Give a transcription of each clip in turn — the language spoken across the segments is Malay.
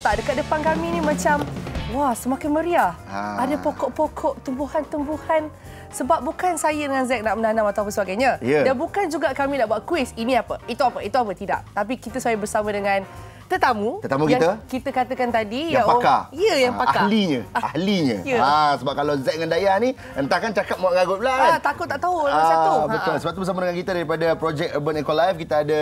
tak dekat depan kami ni macam wah, semakin meriah. Ada pokok-pokok, tumbuhan-tumbuhan. Sebab bukan saya dengan Zack nak menanam atau apa sebagainya. Dan bukan juga kami nak buat kuis. Ini apa? Itu apa? Itu apa? Tidak. Tapi kita selalu bersama dengan tetamu yang kita katakan tadi yang pakar. Ya, yang pakar. Ahlinya. Sebab kalau Zack dengan Dayah ni entah kan cakap mau ngagut pula kan. Takut tak tahu nombor satu. Betul. Sebab tu bersama dengan kita daripada projek Urban Eco Life kita ada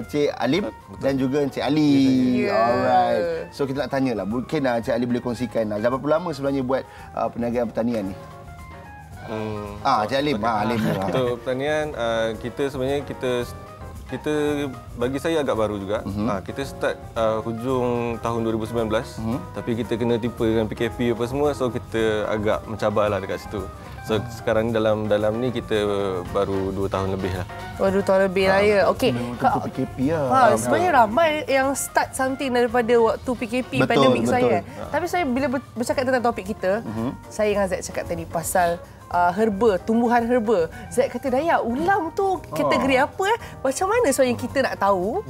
Cik Alim dan juga Cik Ali. Alright. So kita nak tanyalah, mungkin Cik Ali boleh kongsikan dah berapa lama sebenarnya buat perniagaan pertanian ni? Cik Alim. Untuk pertanian kita sebenarnya kita bagi saya agak baru juga. Kita start hujung tahun 2019. Tapi kita kena tipu dengan PKP apa semua, so kita agak mencabarlah dekat situ. So sekarang dalam ni kita baru 2 tahun lebih lah. 2 tahun lebih lah ya. Okey. PKP lah. Sebenarnya ramai yang start something daripada waktu PKP pandemik saya. Tapi saya bila bercakap tentang topik kita, saya dengan Zack cakap tadi pasal herba, tumbuhan herba. Zack kata, Dayah, ulam tu kategori apa? Macam mana sebenarnya kita nak tahu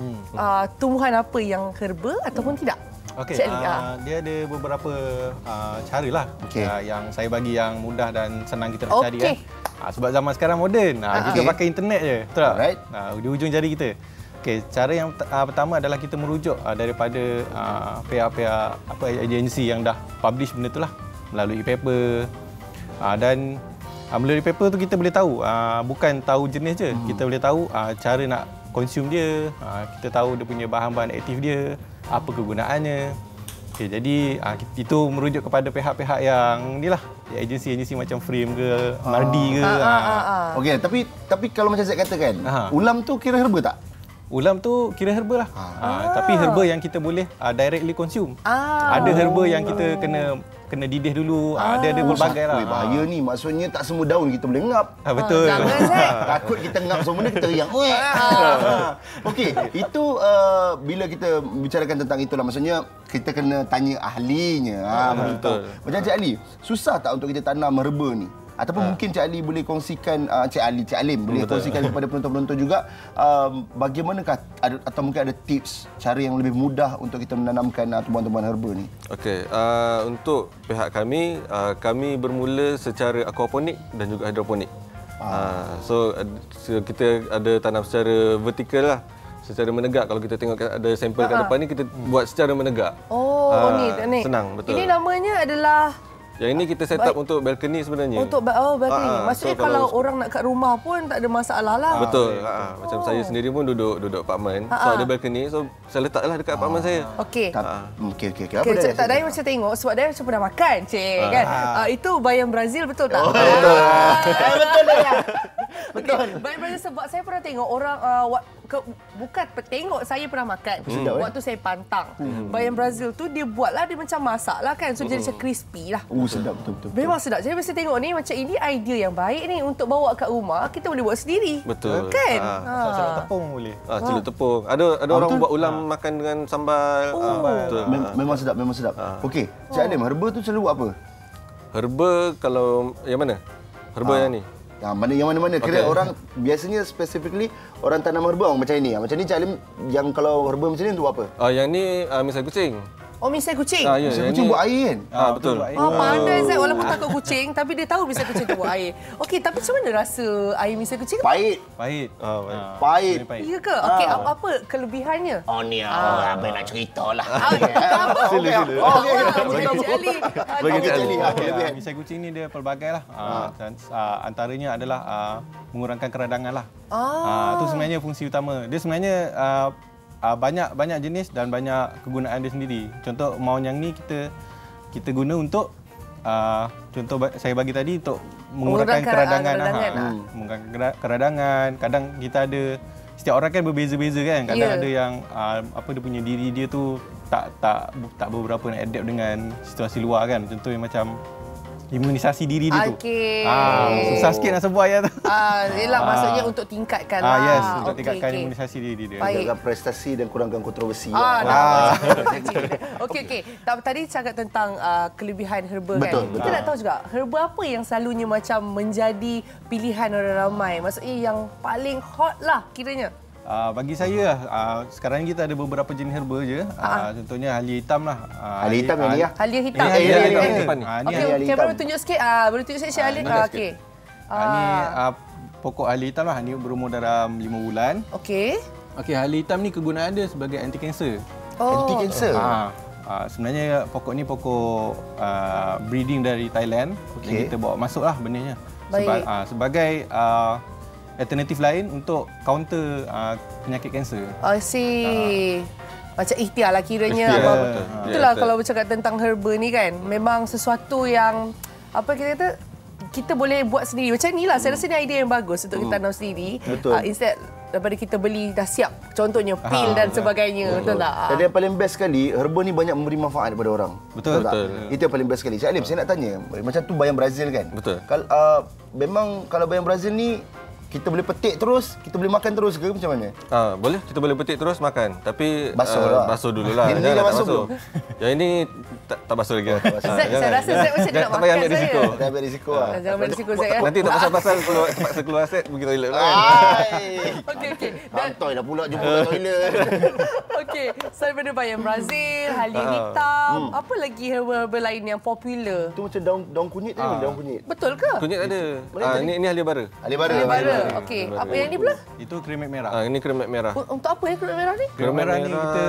tumbuhan apa yang herba ataupun tidak? Okey, dia ada beberapa cara lah yang saya bagi yang mudah dan senang kita nak cari kan. Sebab zaman sekarang moden, kita pakai internet je, betul tak? Di ujung jari kita. Okey, cara yang pertama adalah kita merujuk daripada pihak-pihak agensi yang dah publish benda tu lah melalui paper. Dan melalui paper tu kita boleh tahu, bukan tahu jenis je, kita boleh tahu cara nak consume dia, kita tahu dia punya bahan-bahan aktif dia, apa kegunaannya. Okay, jadi itu merujuk kepada pihak-pihak yang inilah, agensi-agensi macam Frame ke, Mardi ke. Okey, tapi kalau macam Zack katakan, ulam tu kira herba tak? Ulam tu kira herba lah. Tapi herba yang kita boleh directly consume. Ada herba yang kita kena didih dulu. Dia ada berbagai lah. Bahaya ni. Maksudnya tak semua daun kita boleh ngap. Betul. Takut kita ngap semua benda kita riang. Okey, itu bila kita bicarakan tentang itulah, maksudnya kita kena tanya ahlinya. Betul. Macam Cik Ali, susah tak untuk kita tanam herba ni? Ataupun mungkin Cik Ali boleh kongsikan, Cik Alim boleh kongsikan kepada penonton-penonton juga bagaimanakah atau mungkin ada tips cara yang lebih mudah untuk kita menanamkan tumbuhan-tumbuhan herba ni? Okey, untuk pihak kami, kami bermula secara aquaponik dan juga hidroponik. So kita ada tanam secara vertikal lah, secara menegak. Kalau kita tengok ada sampel kat depan ni, kita buat secara menegak. Ni. Senang, betul. Ini namanya adalah yang ini kita set up untuk balcony sebenarnya. Untuk balcony. Maksudnya kalau orang nak kat rumah pun tak ada masalah lah. Betul. Macam saya sendiri pun duduk apartmen. So ada balcony. So saya letaklah dekat apartmen saya. Okey. Okey. Apa dia? Tak Dayah macam tengok sebab Dayah macam pernah makan, cik kan. Itu bayam Brazil betul tak? Betul. Betul Dayah. Betul. Bayam Brazil sebab saya pernah tengok orang bukan tengok, saya pernah makan. Waktu saya pantang. Bayam Brazil tu dia buatlah, dia macam masak lah kan. So jadi macam crispy lah. Sedap betul. Memang sedap. Jadi biasa tengok ni macam ini idea yang baik ni untuk bawa kat rumah, kita boleh buat sendiri. Betul. Kan? Celup tepung boleh. Celup tepung. Ada orang buat ulam makan dengan sambal. Betul. Memang sedap. Okey, Cik Alim, herba tu selalu buat apa? Herba kalau yang mana? Herba yang ni. Yang mana-mana. Kira orang biasanya specifically orang tanam herba macam ini. Macam ni Cik Alim, yang kalau herba macam ni untuk apa? Yang ni misai kucing. Misai kucing? Misai kucing buat air kan? Betul. Pandai Zack, walaupun takut kucing tapi dia tahu misai kucing tu buat air. Okey, tapi macam mana rasa air misai kucing? Pahit. Pahit. Ya ke? Okey, apa kelebihannya? Ni abang nak ceritalah. Sila. Bagi Cik Ali. Misai kucing ni dia pelbagai lah. Dan antaranya adalah mengurangkan keradangan lah. Itu sebenarnya fungsi utama. Dia sebenarnya banyak jenis dan banyak kegunaan dia sendiri. Contoh maun yang ni kita guna untuk contoh saya bagi tadi untuk mengurangkan keradangan. Mengurangkan keradangan. Kadang kita ada, setiap orang kan berbeza-beza kan. Kadang ada yang dia punya diri dia tu tak beberapa nak adapt dengan situasi luar kan. Contoh yang macam imunisasi diri dia tu. Susah sikit nak sebut ayat tu. Yelah, maksudnya untuk tingkatkan lah. Yes, untuk tingkatkan imunisasi diri dia. Jaga prestasi dan kurangkan kontroversi. Okey. Tadi cakap tentang kelebihan herba kan. Betul. Kita nak tahu juga, herba apa yang selalunya macam menjadi pilihan orang ramai? Maksudnya yang paling hot lah kiranya. Bagi saya sekarang ni kita ada beberapa jenis herba je. Contohnya halia hitam lah. Halia hitam yang ni lah. Halia hitam. Okey, baru tunjuk sikit. Baru tunjuk sikit halia. Okey. Ini pokok halia hitam lah. Ini berumur dalam 5 bulan. Okey. Okey, halia hitam ni kegunaan dia sebagai anti kanser. Anti kanser. Sebenarnya pokok ni pokok breeding dari Thailand. Yang kita bawa masuk lah benihnya. Sebagai alternatif lain untuk counter penyakit kanser. I see. Macam ikhtiar lah kiranya. Itulah kalau bercakap tentang herba ni kan. Memang sesuatu yang, apa kita kata, kita boleh buat sendiri. Macam ni lah, saya rasa ni idea yang bagus untuk kita tanam sendiri. Instead daripada kita beli dah siap. Contohnya pil dan sebagainya. Betul tak? Dan yang paling best sekali, herba ni banyak memberi manfaat kepada orang. Betul. Itu yang paling best sekali. Cik Alim, saya nak tanya. Macam tu bayam Brazil kan? Betul. Memang kalau bayam Brazil ni, kita boleh petik terus, kita boleh makan terus ke macam mana? Boleh, kita boleh petik terus makan. Tapi basuh dululah. Ini dah basuh belum? Yang ini tak basuh lagi. Saya rasa Zack macam dia nak makan saya. Jangan ambil risiko. Jangan ambil risiko Zack. Nanti tak pasal-pasal terpaksa keluar set pergi toilet pula kan. Okey. Santai dah pula jumpa kat toilet. Okey, selain daripada bayam Brazil, halia hitam, apa lagi herba lain yang popular? Itu macam daun kunyit tadi, daun kunyit. Betul ke? Kunyit ada. Ini halia bara. Halia bara. Okey, apa yang ni pula? Itu kremet merah. Ini kremet merah. Untuk apa ya kremet merah ni? Kremet merah ni kita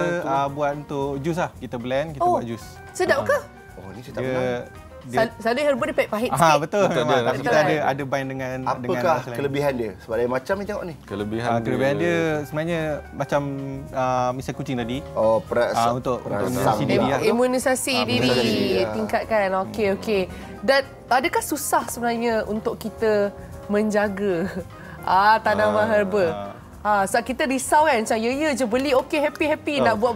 buat untuk jus lah. Kita blend, kita buat jus. Sedap ke? Oh, ni saya tak pernah. Selalu herba dia pahit sikit. Betul. Tapi kita ada bind dengan apakah kelebihan dia? Sebab lain macam ni tengok ni. Kelebihan dia sebenarnya macam misal kucing tadi. Untuk imunisasi diri tingkatkan. Okey. Dan adakah susah sebenarnya untuk kita menjaga tanaman herba? Sebab kita risau kan, macam ya je beli okey happy nak buat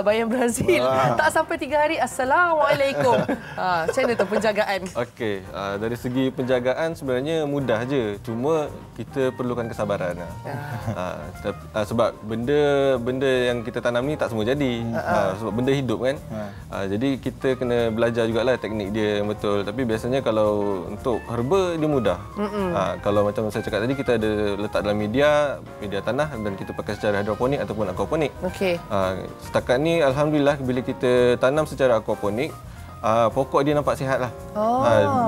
bayam Brazil. Tak sampai 3 hari assalamualaikum. Macam mana tu penjagaan? Okey, dari segi penjagaan sebenarnya mudah je. Cuma kita perlukan kesabaran. Sebab benda yang kita tanam ni tak semua jadi. Sebab benda hidup kan. Jadi kita kena belajar jugalah teknik dia yang betul. Tapi biasanya kalau untuk herba dia mudah. Kalau macam saya cakap tadi, kita ada letak dalam media tanah dan kita pakai secara hidroponik ataupun aquaponik. Okey. Setakat ni alhamdulillah bila kita tanam secara aquaponik, pokok dia nampak sihat lah.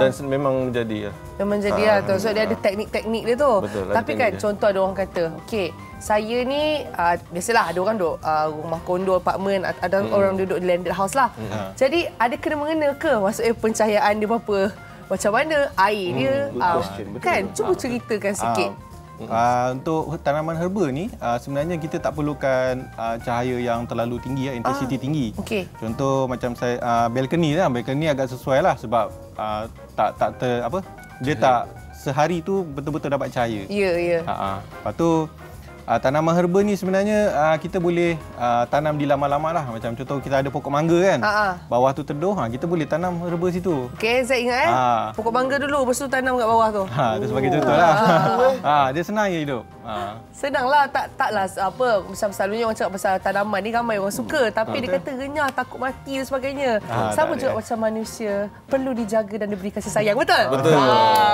Dan memang jadi lah. Memang jadi lah tu. So dia ada teknik-teknik dia tu. Betul, tapi kan contoh ada orang kata, okey, saya ni biasalah ada orang duduk rumah kondo, apartmen, ada orang duduk di landed house lah. Jadi ada kena-mengena ke maksudnya pencahayaan dia berapa? Macam mana air dia? Kan cuba ceritakan sikit. Untuk tanaman herba ni sebenarnya kita tak perlukan cahaya yang terlalu tinggi, intensity tinggi. Contoh macam saya balcony lah, balcony agak sesuai lah sebab dia tak sehari tu betul-betul dapat cahaya. Ya. Lepas tu tanaman herba ni sebenarnya kita boleh tanam di laman-laman lah. Macam contoh kita ada pokok mangga kan. Bawah tu teduh, kita boleh tanam herba situ. Okey, saya ingat pokok mangga dulu, lepas tu tanam kat bawah tu. Itu sebagai contoh lah. Dia senang je hidup. Senanglah, taklah apa macam selalunya orang cakap pasal tanaman ni ramai orang suka, tapi dia kata renyah, takut mati dan sebagainya. Sama juga macam manusia, perlu dijaga dan diberi kasih sayang. Betul? Betul.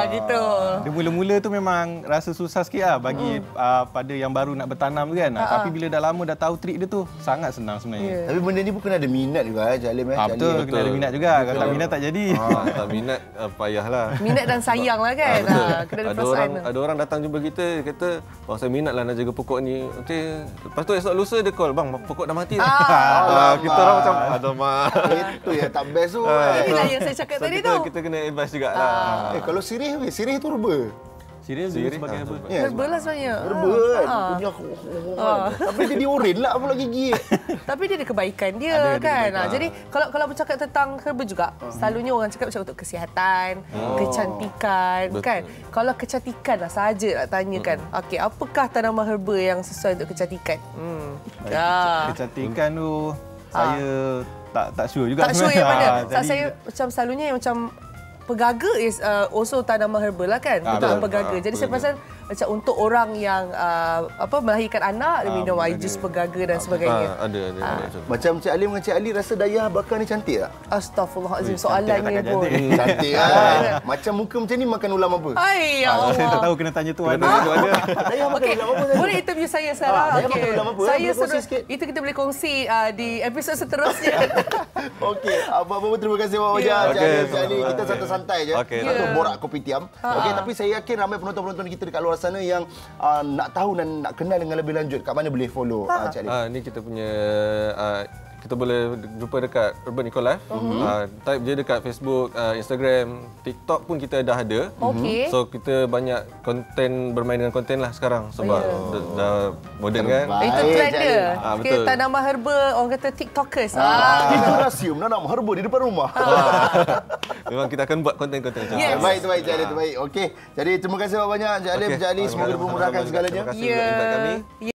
Gitu. Dia mula-mula tu memang rasa susah sikit lah bagi pada yang baru nak bertanam kan. Tapi bila dah lama dah tahu trik dia tu, sangat senang sebenarnya. Tapi benda ni pun kena ada minat juga Cik Alim. Betul, kena ada minat juga. Kalau tak minat tak jadi. Tak minat payahlah. Minat dan sayang lah kan. Kena ada perasaan. Ada orang datang jumpa kita, kata, "Bang, saya minat lah nak jaga pokok ni." Lepas tu esok lusa dia call, "Bang, pokok dah mati." Kita orang macam, "Alamak." Itu yang tak best tu. Inilah yang saya cakap tadi tu. Kita kena advice jugalah. Kalau sirih tu herba. Sirih sebagai herba. Herba lah sebenarnya. Herba kan. Punya. Tapi dia diurin lah pula gigi. Tapi dia ada kebaikan dia kan. Jadi kalau bercakap tentang herba juga, selalunya orang cakap macam untuk kesihatan, kecantikan kan. Kalau kecantikan lah sahaja nak tanyakan. Okey, apakah tanaman herba yang sesuai untuk kecantikan? Kecantikan tu saya tak sure juga. Tak sure yang mana. Saya macam selalunya yang macam pegaga is also tanaman herba lah kan. Untuk pegaga. Jadi saya pasal macam untuk orang yang melahirkan anak, dia minum air jus pegaga dan sebagainya. Ada. Macam Cik Alim dengan Cik Ali rasa Dayah bakal ni cantik tak? Astaghfirullahalazim, soalannya pun. Cantik kan? Macam muka macam ni makan ulam apa? Hai, ya Allah. Saya tak tahu, kena tanya tuan. Dayah makan ulam apa? Boleh interview saya sekarang. Dayah makan ulam apa? Saya itu kita boleh kongsi di episod seterusnya. Okey, apa-apa terima kasih banyak Cik Ali. Kita santai-santai je untuk borak kopi tiam. Okey, tapi saya yakin ramai penonton-penonton kita dekat luar sana yang nak tahu dan nak kenal dengan lebih lanjut. Kat mana boleh follow Cik Ali? Ni kita punya kita boleh jumpa dekat Urban Eco Life. Type je dekat Facebook, Instagram, TikTok pun kita dah ada. So kita banyak konten, bermain dengan konten lah sekarang sebab dah moden kan. Itu trend dia. Betul. Tanaman herba, orang kata TikTokers. Itu rahsia menanam herba di depan rumah. Memang kita akan buat konten-konten macam tu. Baik, Cik Ali, terbaik. Okey. Jadi terima kasih banyak Cik Alim, Cik Ali. Semoga dipermudahkan segalanya. Terima kasih untuk invite kami.